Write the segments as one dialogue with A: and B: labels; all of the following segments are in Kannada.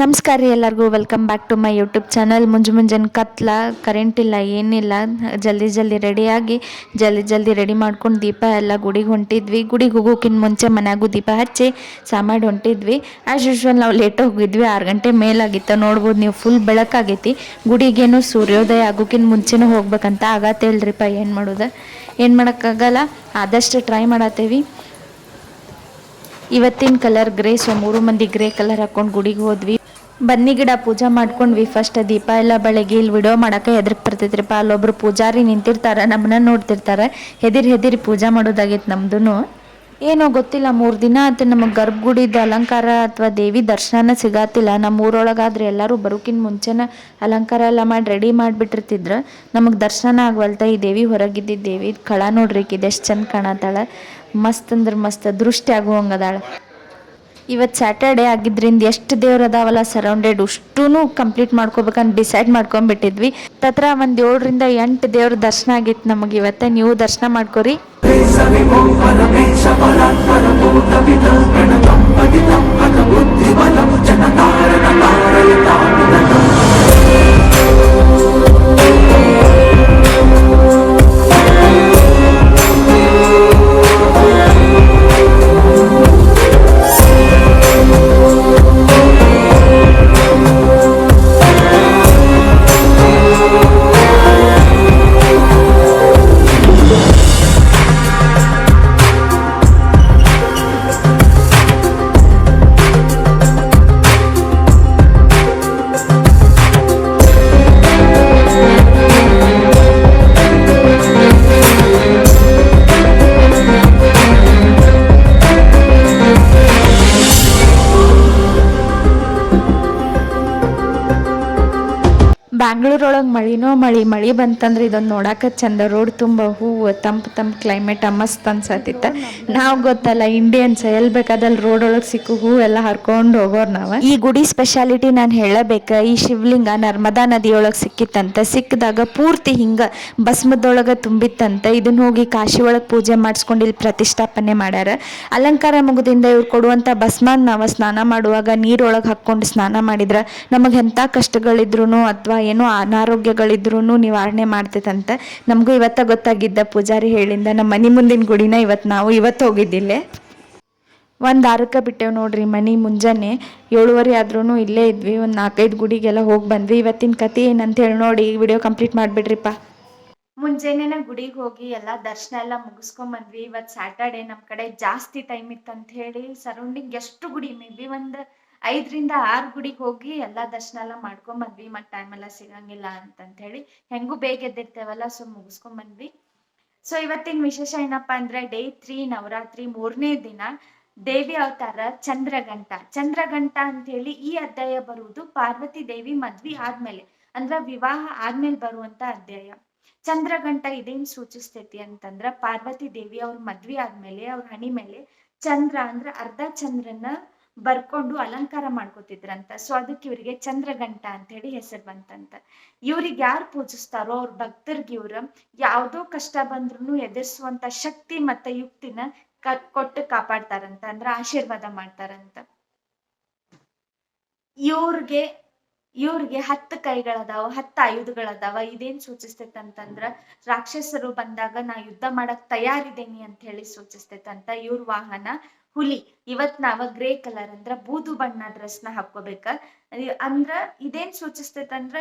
A: ನಮಸ್ಕಾರ ರೀ ಎಲ್ಲರಿಗೂ welcome back to my YouTube channel. ಮುಂಜಾನೆ ಕತ್ಲ ಕರೆಂಟ್ ಇಲ್ಲ ಏನಿಲ್ಲ, ಜಲ್ದಿ ರೆಡಿಯಾಗಿ ಜಲ್ದಿ ರೆಡಿ ಮಾಡ್ಕೊಂಡು ದೀಪ ಎಲ್ಲ ಗುಡಿಗೆ ಹೊಂಟಿದ್ವಿ. ಗುಡಿಗೆ ಹೋಗೋಕ್ಕಿಂತ ಮುಂಚೆ ಮನ್ಯಾಗೂ ದೀಪ ಹಚ್ಚಿ ಸಾಮಾಡಿ ಹೊಂಟಿದ್ವಿ. ಆ್ಯಸ್ ಯೂಶ್ವಲ್ ನಾವು ಲೇಟಾಗಿ ಹೋಗಿದ್ವಿ, 6 ಗಂಟೆ ಮೇಲಾಗಿತ್ತು. ನೋಡ್ಬೋದು ನೀವು, ಫುಲ್ ಬೆಳಕಾಗೈತಿ. ಗುಡಿಗೇನು ಸೂರ್ಯೋದಯ ಆಗೋಕ್ಕಿಂತ ಮುಂಚೆನೂ ಹೋಗ್ಬೇಕಂತ ಆಗತ್ತೇಳ್ರಿಪ್ಪ. ಏನು ಮಾಡೋದು, ಏನು ಮಾಡೋಕ್ಕಾಗಲ್ಲ. ಆದಷ್ಟು ಟ್ರೈ ಮಾಡತ್ತೇವಿ. ಇವತ್ತಿನ ಕಲರ್ ಗ್ರೇ, ಸೊ 3 ಮಂದಿ ಗ್ರೇ ಕಲರ್ ಹಾಕೊಂಡು ಗುಡಿಗೆ ಹೋದ್ವಿ. ಬನ್ನಿ ಗಿಡ ಪೂಜಾ ಮಾಡ್ಕೊಂಡ್ವಿ. ಫಸ್ಟ್ ದೀಪ ಎಲ್ಲ ಬೆಳಗ್ಗೆ ಇಲ್ಲಿ ವಿಡಿಯೋ ಮಾಡೋಕೆ ಹೆದರ್ಕ್ ಬರ್ತೈತ್ರಿಪ್ಪ. ಅಲ್ಲೊಬ್ರು ಪೂಜಾರಿ ನಿಂತಿರ್ತಾರೆ, ನಮ್ಮನ್ನ ನೋಡ್ತಿರ್ತಾರೆ. ಹೆದರಿ ಪೂಜಾ ಮಾಡೋದಾಗೈತೆ ನಮ್ದು. ಏನೋ ಗೊತ್ತಿಲ್ಲ, 3 ದಿನ ಆಯ್ತು ನಮಗೆ ಗರ್ಭಗುಡಿದ ಅಲಂಕಾರ ಅಥವಾ ದೇವಿ ದರ್ಶನ ಸಿಗತ್ತಿಲ್ಲ. ನಮ್ಮ ಊರೊಳಗಾದ್ರೆ ಎಲ್ಲರೂ ಬರೋಕ್ಕಿಂತ ಮುಂಚೆನೇ ಅಲಂಕಾರ ಎಲ್ಲ ಮಾಡಿ ರೆಡಿ ಮಾಡಿಬಿಟ್ಟಿರ್ತಿದ್ರು. ನಮಗೆ ದರ್ಶನ ಆಗವಲ್ತ. ಈ ದೇವಿ ಹೊರಗಿದ್ದಿದ್ದು ದೇವಿ ಕಳ ನೋಡ್ರಿ, ಇದೆಷ್ಟು ಚಂದ ಕಾಣತ್ತಾಳೆ. ಮಸ್ತ್ ಅಂದ್ರೆ ಮಸ್ತ್, ದೃಷ್ಟಿ ಆಗುವಂಗದಾಳೆ. ಇವತ್ತು ಸ್ಯಾಟರ್ಡೇ ಆಗಿದ್ರಿಂದ ಎಷ್ಟು ದೇವ್ರು ಅದಾವಲ್ಲ ಸರೌಂಡೆಡ್, ಅಷ್ಟೂ ಕಂಪ್ಲೀಟ್ ಮಾಡ್ಕೋಬೇಕಂತ ಡಿಸೈಡ್ ಮಾಡ್ಕೊಂಡ್ಬಿಟ್ಟಿದ್ವಿ. ತತ್ರ ಒಂದು 7 ರಿಂದ 8 ದೇವ್ರ ದರ್ಶನ ಆಗಿತ್ತು ನಮಗೆ ಇವತ್ತು. ನೀವು ದರ್ಶನ ಮಾಡ್ಕೊರಿ. ಬ್ಯಾಂಗ್ಳೂರೊಳಗೆ ಮಳಿ ಬಂತಂದ್ರೆ ಇದೊಂದು ನೋಡಕ್ಕೆ ಚಂದ. ರೋಡ್ ತುಂಬ ಹೂವು, ತಂಪು ಕ್ಲೈಮೇಟ್ ಮಸ್ತ್ ಅನ್ಸತ್ತಿತ್ತ. ನಾವು ಗೊತ್ತಲ್ಲ ಇಂಡಿಯನ್ಸ್, ಎಲ್ಲಿ ಬೇಕಾದಲ್ಲಿ ರೋಡ್ ಒಳಗೆ ಸಿಕ್ಕು ಹೂ ಎಲ್ಲ ಹರ್ಕೊಂಡು ಹೋಗೋರು ನಾವು. ಈ ಗುಡಿ ಸ್ಪೆಷಾಲಿಟಿ ನಾನು ಹೇಳಬೇಕು. ಈ ಶಿವಲಿಂಗ ನರ್ಮದಾ ನದಿಯೊಳಗೆ ಸಿಕ್ಕಿತ್ತಂತ. ಸಿಕ್ಕಿದಾಗ ಪೂರ್ತಿ ಹಿಂಗೆ ಭಸ್ಮದೊಳಗೆ ತುಂಬಿತ್ತಂತ. ಇದನ್ನ ಹೋಗಿ ಕಾಶಿ ಒಳಗೆ ಪೂಜೆ ಮಾಡಿಸ್ಕೊಂಡು ಇಲ್ಲಿ ಪ್ರತಿಷ್ಠಾಪನೆ ಮಾಡ್ಯಾರ. ಅಲಂಕಾರ ಮುಗಿದಿಂದ ಇವ್ರು ಕೊಡುವಂಥ ಭಸ್ಮ ನಾವು ಸ್ನಾನ ಮಾಡುವಾಗ ನೀರೊಳಗೆ ಹಾಕ್ಕೊಂಡು ಸ್ನಾನ ಮಾಡಿದ್ರೆ ನಮಗೆ ಎಂಥ ಕಷ್ಟಗಳಿದ್ರು ಅಥವಾ ಏನೋ ಅನಾರೋಗ್ಯಗಳಿದ್ರೂ ನಿವಾರಣೆ ಮಾಡ್ತೈತಂತ. ನಮಗೂ ಇವತ್ತ ಗೊತ್ತಾಗಿದ್ದ, ಪೂಜಾರಿ ಹೇಳಿಂದ. ನಮ್ಮ ಮನೆ ಮುಂದಿನ ಗುಡಿನ ನಾವು ಇವತ್ತು ಹೋಗಿದ್ದಿಲ್ಲೇ. ಒಂದು 6ಕ್ಕೆ ಬಿಟ್ಟೆವು ನೋಡ್ರಿ ಮನೆ. ಮುಂಜಾನೆ 7:30 ಆದ್ರೂ ಇಲ್ಲೇ ಇದ್ವಿ. ಒಂದು 4-5 ಗುಡಿಗೆಲ್ಲ ಹೋಗಿ ಬಂದ್ವಿ. ಇವತ್ತಿನ ಕತೆ ಏನಂತ ಹೇಳಿ ನೋಡಿ ವಿಡಿಯೋ ಕಂಪ್ಲೀಟ್ ಮಾಡಿಬಿಡ್ರಿಪ್ಪ. ಮುಂಜಾನೆ ಗುಡಿಗೆ ಹೋಗಿ ಎಲ್ಲ ದರ್ಶನ ಎಲ್ಲ ಮುಗಿಸ್ಕೊಂಬಂದ್ವಿ. ಇವತ್ತು ಸ್ಯಾಟರ್ಡೇ, ನಮ್ಮ ಕಡೆ ಜಾಸ್ತಿ ಟೈಮ್ ಇತ್ತಂತ ಹೇಳಿ ಸರೌಂಡಿಂಗ್ ಎಷ್ಟು ಗುಡಿ, ಮೇ ಬಿ ಒಂದು 5 ರಿಂದ 6 ಗುಡಿಗೆ ಹೋಗಿ ಎಲ್ಲ ದರ್ಶನ ಎಲ್ಲ ಮಾಡ್ಕೊಂಬಂದ್ವಿ. ಮತ್ತು ಟೈಮ್ ಎಲ್ಲ ಸಿಗಂಗಿಲ್ಲ ಅಂತಂತ ಹೇಳಿ ಹೆಂಗೂ ಬೇಗ ಎದ್ದಿರ್ತೇವಲ್ಲ, ಸೊ ಮುಗಿಸ್ಕೊಂಬಂದ್ವಿ. ಸೊ ಇವತ್ತಿನ ವಿಶೇಷ ಏನಪ್ಪಾ ಅಂದ್ರೆ, ಡೇ 3 ನವರಾತ್ರಿ 3ನೇ ದಿನ ದೇವಿ ಅವತಾರ ಚಂದ್ರಘಂಟ ಅಂತ ಹೇಳಿ ಈ ಅಧ್ಯಾಯ ಬರುವುದು ಪಾರ್ವತಿ ದೇವಿ ಮದ್ವಿ ಆದ್ಮೇಲೆ, ಅಂದ್ರ ವಿವಾಹ ಆದ್ಮೇಲೆ ಬರುವಂತ ಅಧ್ಯಾಯ. ಚಂದ್ರಘಂಟ ಇದೇನ್ ಸೂಚಿಸ್ತೈತಿ ಅಂತಂದ್ರ, ಪಾರ್ವತಿ ದೇವಿ ಅವ್ರ ಮದ್ವಿ ಆದ್ಮೇಲೆ ಅವ್ರ ಹಣಿ ಮೇಲೆ ಚಂದ್ರ ಅಂದ್ರ ಅರ್ಧ ಚಂದ್ರನ ಬರ್ಕೊಂಡು ಅಲಂಕಾರ ಮಾಡ್ಕೋತಿದ್ರಂತ. ಸೊ ಅದಕ್ಕೆ ಇವ್ರಿಗೆ ಚಂದ್ರಘಂಟ ಅಂತ ಹೇಳಿ ಹೆಸರು ಬಂತಂತ. ಇವ್ರಿಗೆ ಯಾರು ಪೂಜಿಸ್ತಾರೋ ಅವ್ರ ಭಕ್ತರ್ಗೆ ಇವ್ರ ಯಾವ್ದೋ ಕಷ್ಟ ಬಂದ್ರು ಎದುರಿಸುವಂತ ಶಕ್ತಿ ಮತ್ತ ಯುಕ್ತಿನ ಕೊಟ್ಟು ಕಾಪಾಡ್ತಾರಂತ, ಅಂದ್ರ ಆಶೀರ್ವಾದ ಮಾಡ್ತಾರಂತ. ಇವ್ರಿಗೆ 10 ಕೈಗಳದಾವ, 10 ಆಯುಧಗಳದಾವ. ಇದೇನ್ ಸೂಚಿಸ್ತೈತೆ ಅಂತಂದ್ರ, ರಾಕ್ಷಸರು ಬಂದಾಗ ನಾ ಯುದ್ಧ ಮಾಡಕ್ ತಯಾರಿದ್ದೇನಿ ಅಂತ ಹೇಳಿ ಸೂಚಿಸ್ತೈತಂತ. ಇವ್ರ ವಾಹನ ಹುಲಿ. ಇವತ್ ನಾವ ಗ್ರೇ ಕಲರ್ ಅಂದ್ರ ಬೂದು ಬಣ್ಣ ಡ್ರೆಸ್ ನ ಹಾಕೋಬೇಕ. ಅಂದ್ರ ಇದೇನ್ ಸೂಚಿಸ್ತೈತಂದ್ರ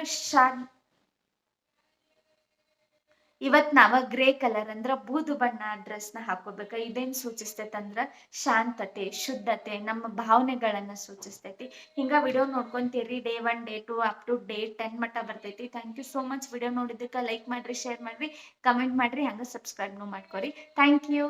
A: ಇವತ್ ನಾವ ಗ್ರೇ ಕಲರ್ ಅಂದ್ರ ಬೂದು ಬಣ್ಣ ಡ್ರೆಸ್ ನ ಹಾಕೋಬೇಕ. ಇದೇನ್ ಸೂಚಿಸ್ತೈತಂದ್ರ ಶಾಂತತೆ, ಶುದ್ಧತೆ, ನಮ್ಮ ಭಾವನೆಗಳನ್ನ ಸೂಚಿಸ್ತೈತಿ. ಹಿಂಗ ವಿಡಿಯೋ ನೋಡ್ಕೊಂತೀರಿ. Day 1, day 2 up to day 10 ಮಟ್ಟ ಬರ್ತೈತಿ. Thank you so much. Video ನೋಡಿದ್ದಕ್ಕೆ ಲೈಕ್ ಮಾಡ್ರಿ, ಶೇರ್ ಮಾಡ್ರಿ, ಕಮೆಂಟ್ ಮಾಡ್ರಿ, ಹಂಗ ಸಬ್ಸ್ಕ್ರೈಬ್ನು ಮಾಡ್ಕೊರಿ. Thank you.